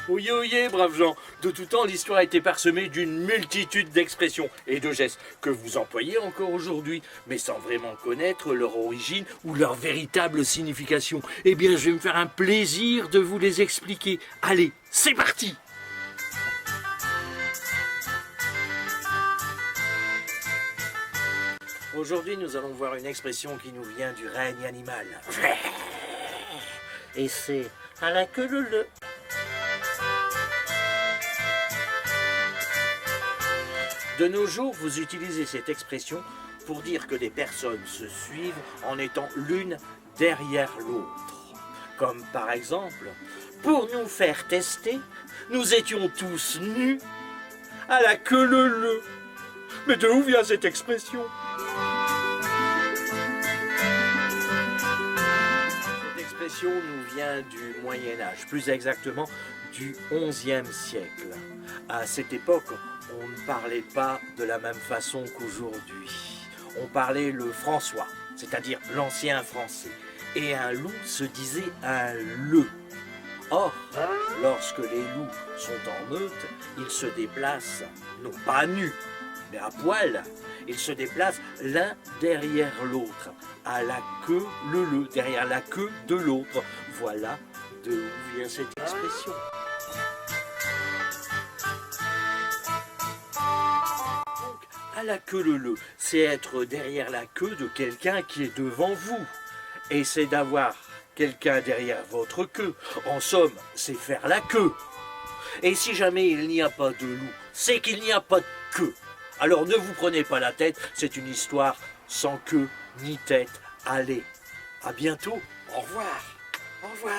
Oyez, oyez, braves gens. De tout temps, l'histoire a été parsemée d'une multitude d'expressions et de gestes que vous employez encore aujourd'hui, mais sans vraiment connaître leur origine ou leur véritable signification. Eh bien, je vais me faire un plaisir de vous les expliquer. Allez, c'est parti! Aujourd'hui, nous allons voir une expression qui nous vient du règne animal. Et c'est à la queue leu. De nos jours, vous utilisez cette expression pour dire que des personnes se suivent en étant l'une derrière l'autre. Comme par exemple, pour nous faire tester, nous étions tous nus à la queue leu. Mais de où vient cette expression ? Cette expression nous vient du Moyen-Âge, plus exactement du XIe siècle. À cette époque, on ne parlait pas de la même façon qu'aujourd'hui. On parlait le François, c'est-à-dire l'ancien français. Et un loup se disait un leu. Or, lorsque les loups sont en meute, ils se déplacent, non pas nus, mais à poil. Ils se déplacent l'un derrière l'autre, à la queue leu, derrière la queue de l'autre. Voilà de où vient cette expression. Donc, à la queue leu, c'est être derrière la queue de quelqu'un qui est devant vous. Et c'est d'avoir quelqu'un derrière votre queue. En somme, c'est faire la queue. Et si jamais il n'y a pas de loup, c'est qu'il n'y a pas de queue. Alors ne vous prenez pas la tête, c'est une histoire sans queue ni tête. Allez, à bientôt, au revoir. Au revoir.